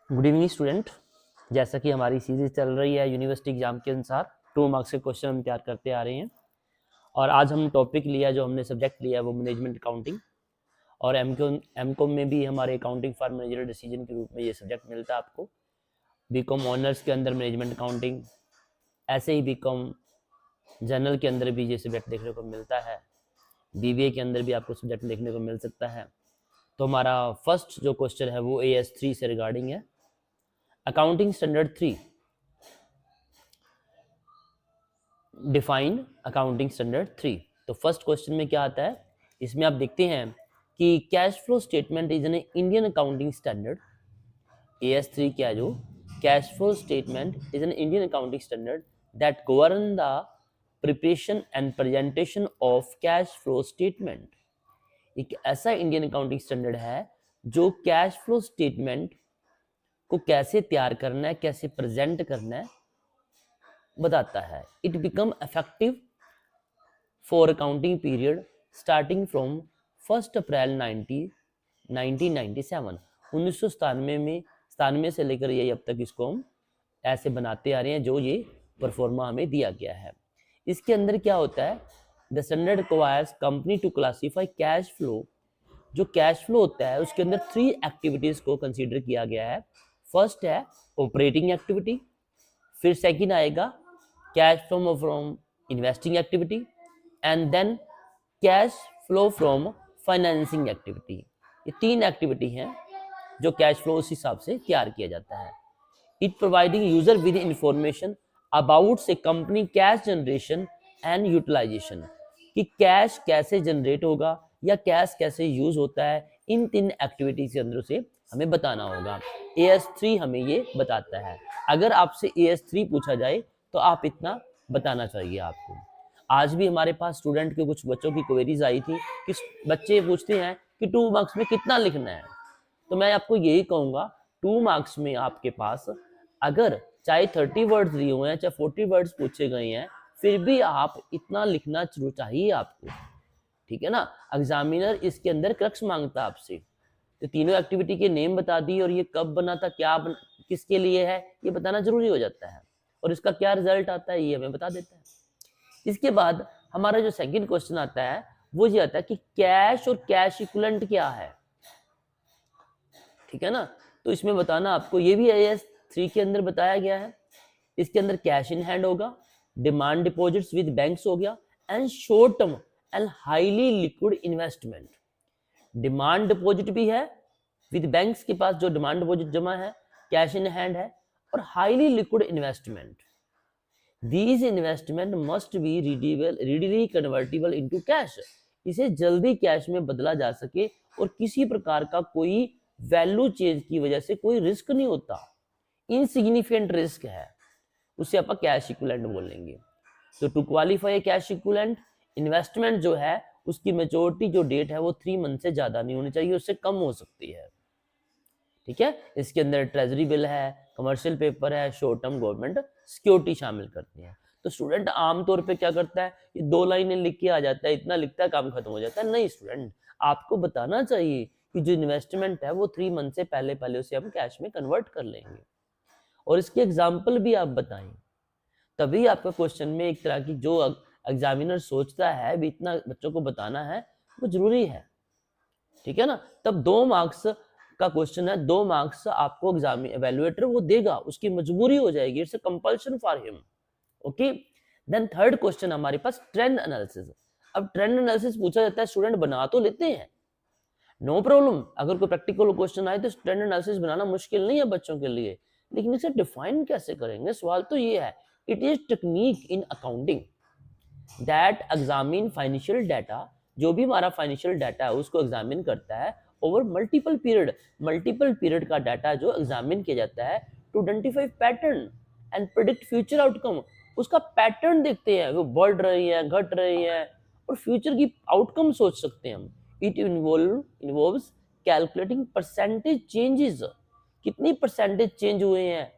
Good evening student. जैसा कि हमारी सीरीज चल रही है यूनिवर्सिटी एग्जाम के अनुसार 2 मार्क्स के क्वेश्चन हम तैयार करते आ रहे हैं और आज हम टॉपिक लिया, जो हमने सब्जेक्ट लिया वो मैनेजमेंट अकाउंटिंग। और एमकॉम में भी हमारे अकाउंटिंग फॉर मैनेजर डिसीजन के रूप में ये सब्जेक्ट मिलता है आपको। बीकॉम ऑनर्स के अंदर मैनेजमेंट अकाउंटिंग, ऐसे ही बीकॉम जनरल के अंदर भी ये सब्जेक्ट देखने को मिलता है। बीबीए के अंदर भी आपको सब्जेक्ट देखने को मिल सकता है। तो हमारा फर्स्ट जो क्वेश्चन है वो AS3 से रिगार्डिंग है, accounting standard 3। Define accounting standard 3। तो फर्स्ट क्वेश्चन में क्या आता है, इसमें आप देखते हैं कि cash flow statement is an Indian accounting standard. AS3 क्या है, जो cash flow statement is an Indian accounting standard that govern the preparation and presentation of cash flow statement. एक ऐसा इंडियन अकाउंटिंग स्टैंडर्ड है जो कैश फ्लो स्टेटमेंट को कैसे तैयार करना है, कैसे प्रेजेंट करना है बताता है। It become effective for accounting period starting from 1 अप्रैल 1997। 1997 से लेकर ये अब तक इसको हम ऐसे बनाते आ रहे हैं, जो ये परफॉर्मा हमें दिया गया है। इसके अंदर क्या होता है, the standard requires company to classify cash flow. जो कैश फ्लो होता है उसके अंदर 3 एक्टिविटीज को कंसीडर किया गया है। फर्स्ट है ऑपरेटिंग एक्टिविटी, फिर सेकंड आएगा cash flow from investing activity, and then cash flow from financing activity. ये 3 एक्टिविटी हैं जो कैश फ्लो उस हिसाब से तैयार किया जाता है। It providing user with information about से company cash generation and utilisation, कि कैश कैसे जनरेट होगा या कैश कैसे यूज होता है। इन 3 एक्टिविटीज के अंदर से हमें बताना होगा। AS3 हमें ये बताता है। अगर आपसे AS3 पूछा जाए तो आप इतना बताना चाहिए आपको। आज भी हमारे पास स्टूडेंट के कुछ बच्चों की क्वेरीज आई थी कि बच्चे पूछते हैं कि 2 मार्क्स में कितना लिखना है। तो मैं आपको यही कहूंगा, 2 मार्क्स में आपके पास अगर चाहे 30 वर्ड्स दिए हुए हैं, चाहे 40 वर्ड्स पूछे गए हैं, फिर भी आप इतना लिखना चाहिए आपको, ठीक है ना। एग्जामिनर इसके अंदर क्रक्स मांगता है आपसे। तो तीनों एक्टिविटी के नेम बता दी और ये कब बना था, किसके लिए है, ये बताना जरूरी हो जाता है। और इसका क्या रिजल्ट आता है ये हमें बता देता है। इसके बाद हमारा जो सेकंड क्वेश्चन आता है वो ये आता है कि कैश और कैश इक्विवेलेंट क्या है, ठीक है ना। तो इसमें बताना आपको, ये भी AS3 के अंदर बताया गया है। इसके अंदर कैश इन हैंड होगा, डिमांड डिपॉजिट्स विद बैंक्स हो गया, and short term and highly liquid investment. Demand deposit भी है विद बैंक्स के पास, जो डिमांड डिपॉजिट जमा है, कैश इन हैंड है, और highly liquid investment. These investment must be readily convertible into cash। इसे जल्दी कैश में बदला जा सके और किसी प्रकार का कोई वैल्यू चेंज की वजह से कोई रिस्क नहीं होता, इनसिग्निफिकेंट रिस्क है, उसे आप कैश इक्विवेलेंट बोलेंगे। तो to qualify cash equivalent, investment जो है उसकी मेच्योरिटी जो डेट है वो 3 मंथ से ज्यादा नहीं होनी चाहिए, उससे कम हो सकती है, ठीक है। इसके अंदर ट्रेजरी बिल है, कमर्शियल पेपर है, शॉर्ट टर्म गवर्नमेंट सिक्योरिटी शामिल करती है। तो स्टूडेंट आमतौर पे क्या करता है, ये 2 लाइनें लिख के आ जाता है, इतना लिखता है काम खत्म हो जाता है। नहीं स्टूडेंट, आपको बताना चाहिए कि जो इन्वेस्टमेंट है वो 3 मंथ से पहले पहले उसे हम कैश में कन्वर्ट कर लेंगे, और इसके एग्जाम्पल भी आप बताएं। तभी आपका क्वेश्चन में एक तरह की जो एग्जामिनर सोचता है भी इतना बच्चों को बताना है वो जरूरी है, ठीक है ना। तब 2 मार्क्स का क्वेश्चन है, 2 मार्क्स आपको एग्जाम एवेल्युएटर वो देगा, उसकी मजबूरी हो जाएगी, it's a compulsion for him. Okay, then third question हमारे पास ट्रेंड एनालिसिस। अब ट्रेंड एनालिसिस पूछा जाता है, स्टूडेंट बना तो लेते हैं, नो प्रॉब्लम। अगर कोई प्रैक्टिकल क्वेश्चन आए तो ट्रेंड एनालिसिस बनाना मुश्किल नहीं है बच्चों के लिए, लेकिन इसे डिफाइन कैसे करेंगे, सवाल तो ये है। It is technique in accounting that examine financial data. जो भी हमारा फाइनेंशियल डाटा है उसको एग्जामिन करता है ओवर मल्टीपल पीरियड का डाटा जो एग्जामिन किया जाता है to identify pattern and predict future outcome. उसका पैटर्न देखते हैं, वो बढ़ रही है, घट रही है, और फ्यूचर की आउटकम सोच सकते हैं हम। It involves calculating percentage changes, कितनी परसेंटेज चेंज हुए हैं,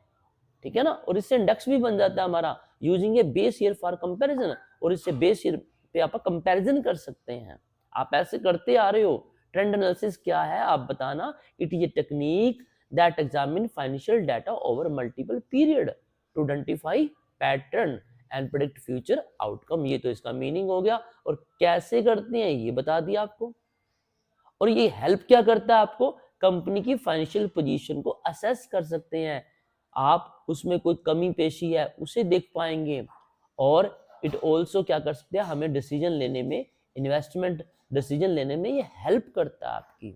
ठीक है ना। और इससे इंडेक्स भी बन जाता है हमारा, using A base year for comparison, और इससे बेस ईयर पे आप कंपैरिजन कर सकते हैं। आप ऐसे करते आ रहे हो। ट्रेंड एनालिसिस क्या है आप बताना। It is a technique that examine financial data over multiple period to identify pattern and predict future outcome। ये तो इसका मीनिंग हो गया। और कैसे करते हैं ये बता दिया आपको। और ये हेल्प क्या करता है आपको, कंपनी की फाइनेंशियल पोजीशन को असेस कर सकते हैं आप, उसमें कोई कमी पेशी है उसे देख पाएंगे। और इट ऑल्सो क्या कर सकते हैं, हमें डिसीजन लेने में, इन्वेस्टमेंट डिसीजन लेने में ये हेल्प करता है आपकी,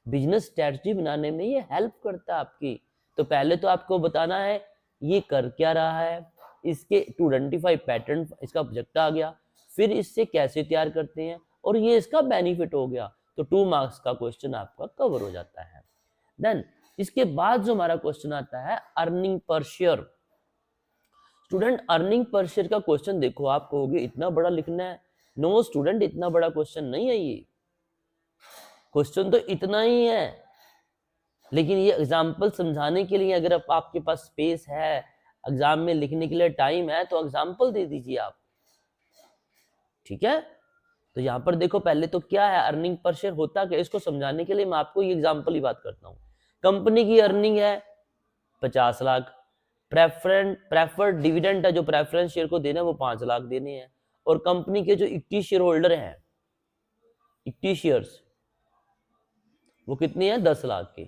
बिजनेस स्ट्रेटजी बनाने में ये हेल्प करता है आपकी। तो पहले तो आपको बताना है ये कर क्या रहा है, इसके टू आइडेंटिफाई पैटर्न, इसका ऑब्जेक्ट आ गया, फिर इससे कैसे तैयार करते हैं, और ये इसका बेनिफिट हो गया। तो 2 मार्क्स का क्वेश्चन आपका कवर हो जाता है। देन इसके बाद जो हमारा क्वेश्चन आता है earning per share. Student earning per share का क्वेश्चन देखो, आप कहोगे इतना बड़ा लिखना है। नो स्टूडेंट, इतना बड़ा क्वेश्चन नहीं है ये। क्वेश्चन तो इतना ही है, लेकिन ये एग्जाम्पल समझाने के लिए अगर आपके पास स्पेस है, एग्जाम में लिखने के लिए टाइम है, तो एग्जाम्पल दे दीजिए आप। ठीक है, तो यहां पर देखो पहले तो क्या है अर्निंग पर शेयर होता क्या, इसको समझाने के लिए मैं आपको ये एग्जाम्पल ही बात करता हूं। कंपनी की अर्निंग है 50 लाख, प्रेफर्ड डिविडेंड है जो प्रेफरेंस शेयर को देना है वो 5 लाख देने हैं, और कंपनी के जो इक्विटी शेयर होल्डर हैं, इक्विटी शेयर्स वो कितनी है 10 लाख के।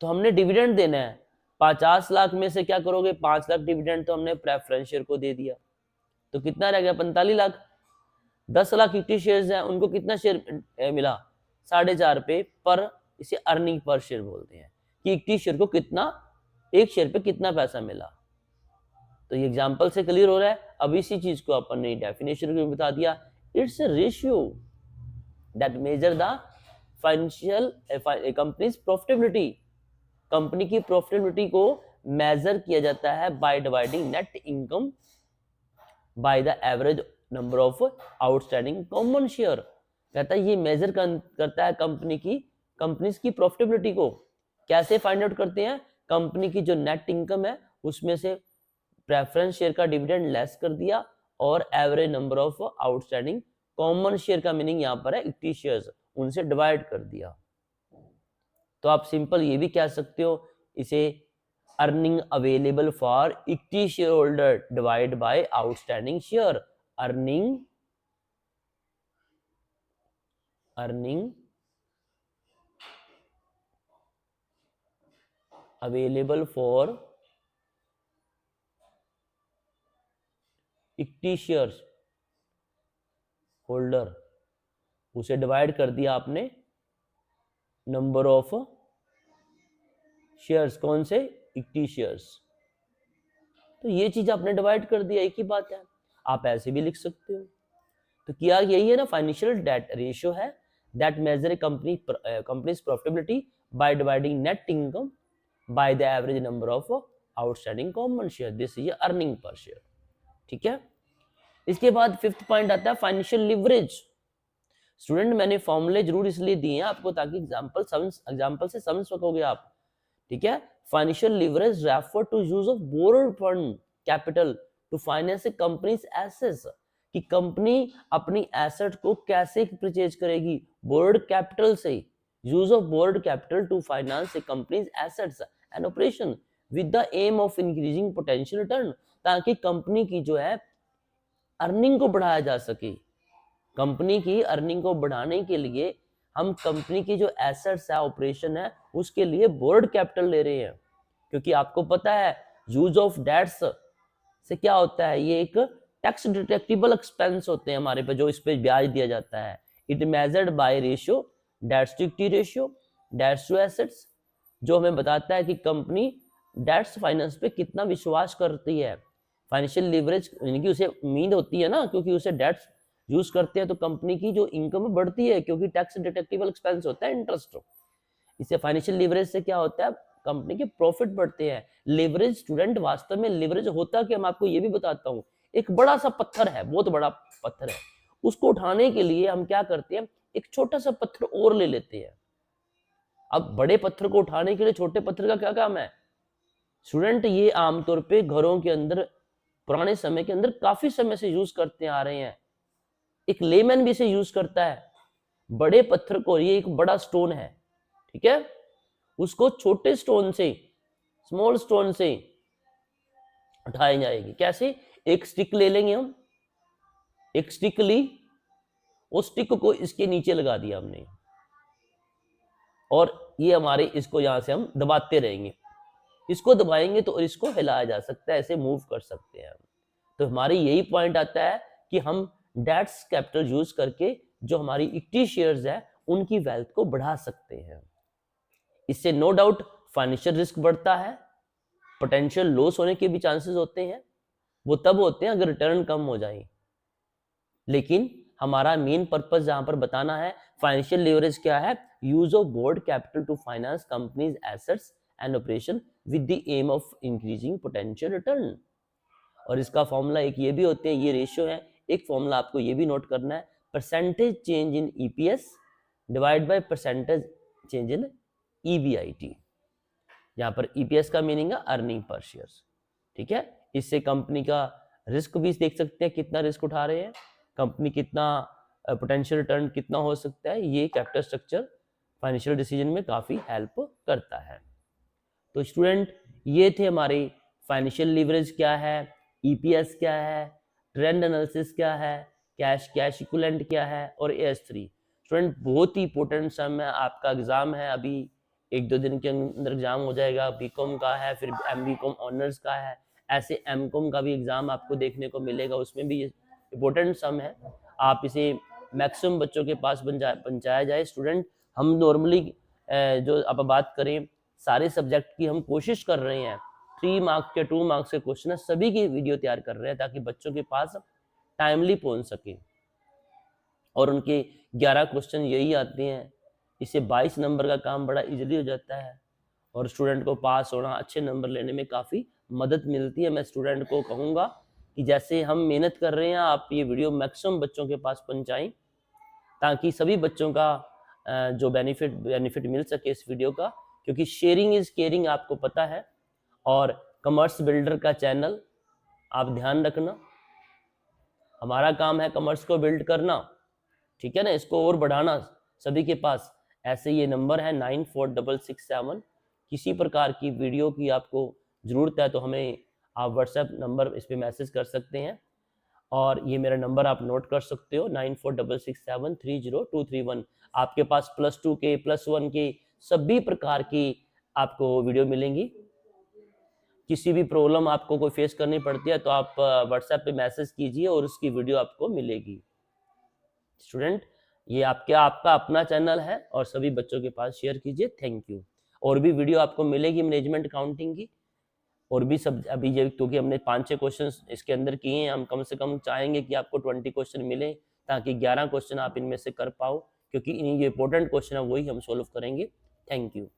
तो हमने डिविडेंड देना है 50 लाख में से क्या करोगे, 5 लाख डिविडेंड तो हमने प्रेफरेंस शेयर को दे दिया, तो कितना रह गया 45 लाख। 10 लाख इक्विटी शेयर्स हैं, उनको कितना शेयर मिला 4.5 पे, पर इसे अर्निंग पर शेयर बोलते हैं कि इक्विटी शेयर को कितना, एक शेयर पे कितना पैसा मिला। तो ये एग्जांपल से क्लियर हो रहा है। अब इसी चीज को अपन ने डेफिनेशन में बता दिया, it's a ratio that measure the financial companies profitability. Company की प्रॉफिटेबिलिटी को मेजर किया जाता है bye dividing net income by the average number of outstanding common share. कहता है ये मेजर करता है कंपनीज की प्रॉफिटेबिलिटी को। कैसे फाइंड आउट करते हैं, कंपनी की जो नेट इनकम है उसमें से प्रेफरेंस शेयर का डिविडेंड लेस कर दिया और average number of outstanding common share का मीनिंग यहाँ पर है इक्विटी शेयर्स, उनसे डिवाइड कर दिया। तो आप सिंपल ये भी कह सकते हो इसे earning available for equity share holder divide by outstanding share. Earning available for equity shares holder, उसे डिवाइड कर दिया आपने नंबर ऑफ शेयर्स, कौन से, इक्विटी शेयर्स। तो ये चीज आपने डिवाइड कर दिया, एक ही बात है। आप ऐसे भी लिख सकते हो। तो क्या यही है ना, फाइनेंशियल डेट रेशियो है that measure company's profitability by dividing net income by the average number of outstanding common share, this is earning per share. ठीक है, इसके बाद 5th पॉइंट आता है फाइनेंशियल लिवरेज। स्टूडेंट मैंने फॉर्मूले जरूर इसलिए दिए हैं आपको ताकि एग्जांपल से समझ सकोगे आप। ठीक है, financial leverage refer to use of borrowed fund capital to finance a company's assets, कि कंपनी अपनी एसेट को कैसे परचेज करेगी, बोरोड कैपिटल से। Use of borrowed capital to finance a company's assets and operation with the aim of increasing potential return, ताकि company की जो है अर्निंग को बढ़ाया जा सके। कंपनी की अर्निंग को बढ़ाने के लिए हम कंपनी की जो एसेट्स है, ऑपरेशन है, उसके लिए बोर्ड कैपिटल ले रहे हैं। क्योंकि आपको पता है यूज ऑफ डेट्स से क्या होता है, ये एक टैक्स डिडक्टिबल एक्सपेंस होते हैं हमारे पे, जो इस पे ब्याज दिया जाता है। It measured by ratio debts to equity ratio debts to assets, जो हमें बताता है कि कंपनी डेट्स फाइनेंस पे कितना विश्वास करती है। फाइनेंशियल लीवरेज यानी कि उसे उम्मीद होती है ना, क्योंकि उसे डेट्स यूज करते हैं तो कंपनी की जो इनकम बढ़ती है, क्योंकि टैक्स डिडक्टिबल एक्सपेंस होता है इंटरेस्ट। इससे फाइनेंशियल लीवरेज से क्या होता है, कंपनी के प्रॉफिट बढ़ते हैं। लीवरेज स्टूडेंट वास्तव में लीवरेज होता कि मैं आपको ये भी बताता हूँ, एक बड़ा सा पत्थर है, बहुत बड़ा पत्थर है, उसको उठाने के लिए हम क्या करते हैं, एक छोटा सा पत्थर और ले लेते हैं। अब बड़े पत्थर को उठाने के लिए छोटे पत्थर का क्या काम है स्टूडेंट, ये आमतौर पे घरों के अंदर पुराने समय के अंदर काफी समय से यूज करते आ रहे हैं। एक लेमैन भी इसे यूज करता है। बड़े पत्थर को, ये एक बड़ा स्टोन है, ठीक है, उसको छोटे स्टोन से, स्मॉल स्टोन से उठाई जाएगी। कैसे? एक स्टिक ले लेंगे हम, एक स्टिक ली, उस स्टिक को इसके नीचे लगा दिया हमने, और ये हमारे इसको यहां से हम दबाते रहेंगे, इसको दबाएंगे तो इसको हिलाया जा सकता है, ऐसे मूव कर सकते हैं हम। तो हमारी यही पॉइंट आता है कि हम डेट्स कैपिटल यूज करके जो हमारी इक्विटी शेयर्स है उनकी वेल्थ को बढ़ा सकते हैं। इससे नो डाउट फाइनेंशियल रिस्क बढ़ता है, पोटेंशियल लॉस होने के भी चांसेस होते हैं, वो तब होते हैं अगर रिटर्न कम हो जाए। लेकिन हमारा मेन पर्पस जहां पर बताना है फाइनेंशियल लेवरेज क्या है, use of borrowed capital to finance company's assets and operation with the aim of increasing potential return. और इसका फॉर्मूला एक ये भी होते हैं, ये रेशियो है, एक फॉर्मूला आपको ये भी नोट करना है, percentage change in EPS divide by percentage change in EBIT. यहाँ पर ईपीएस का मीनिंग है अर्निंग पर शेयर्स, ठीक है। इससे कंपनी का रिस्क भी देख सकते हैं, कितना रिस्क उठा रहे हैं कंपनी, कितना पोटेंशियल रिटर्न कितना हो सकता है। ये कैपिटल स्ट्रक्चर फाइनेंशियल डिसीजन में काफी हेल्प करता है। तो स्टूडेंट ये थे हमारे फाइनेंशियल लीवरेज क्या है, ईपीएस क्या है, ट्रेंड एनालिसिस क्या है, कैश इक्विवेलेंट क्या है, और AS3। स्टूडेंट बहुत ही इंपॉर्टेंट सम है, आपका एग्जाम है अभी 1-2 दिन के अंदर एग्जाम हो जाएगा। बीकॉम का है, फिर MBCom ऑनर्स का है, ऐसे MCom का भी एग्जाम आपको देखने को मिलेगा, उसमें भी इंपॉर्टेंट सम है। आप इसे मैक्सिमम बच्चों के पास पहुंचाया जाए। स्टूडेंट हम नॉर्मली जो अब बात करें सारे सब्जेक्ट की, हम कोशिश कर रहे हैं 3 मार्क्स के 2 मार्क्स के क्वेश्चन सभी की वीडियो तैयार कर रहे हैं ताकि बच्चों के पास टाइमली पहुंच सके, और उनके 11 क्वेश्चन यही आते हैं। इससे 22 नंबर का काम बड़ा इजीली हो जाता है और स्टूडेंट को पास होना, अच्छे नंबर लेने में काफ़ी मदद मिलती है। मैं स्टूडेंट को कहूँगा कि जैसे हम मेहनत कर रहे हैं, आप ये वीडियो मैक्सिमम बच्चों के पास पहुँचाएं ताकि सभी बच्चों का जो बेनिफिट मिल सके इस वीडियो का, क्योंकि शेयरिंग इज केयरिंग आपको पता है। और कॉमर्स बिल्डर का चैनल आप ध्यान रखना, हमारा काम है कॉमर्स को बिल्ड करना, ठीक है ना, इसको और बढ़ाना सभी के पास। ऐसे ये नंबर है 946667। किसी प्रकार की वीडियो की आपको ज़रूरत है तो हमें आप व्हाट्सएप नंबर इस पर मैसेज कर सकते हैं, और ये मेरा नंबर आप नोट कर सकते हो 9466730231। आपके पास +2 के +1 के सभी प्रकार की आपको वीडियो मिलेंगी। किसी भी प्रॉब्लम आपको कोई फेस करनी पड़ती है तो आप व्हाट्सएप पे मैसेज कीजिए और उसकी वीडियो आपको मिलेगी। स्टूडेंट ये आपका अपना चैनल है और सभी बच्चों के पास शेयर कीजिए। Thank you. और भी वीडियो आपको मिलेगी मैनेजमेंट अकाउंटिंग की, और भी सब अभी ये, क्योंकि हमने 5-6 क्वेश्चन इसके अंदर किए हैं, हम कम से कम चाहेंगे कि आपको 20 क्वेश्चन मिले ताकि 11 क्वेश्चन आप इनमें से कर पाओ, क्योंकि ये इंपॉर्टेंट क्वेश्चन है वही हम सॉल्व करेंगे। Thank you.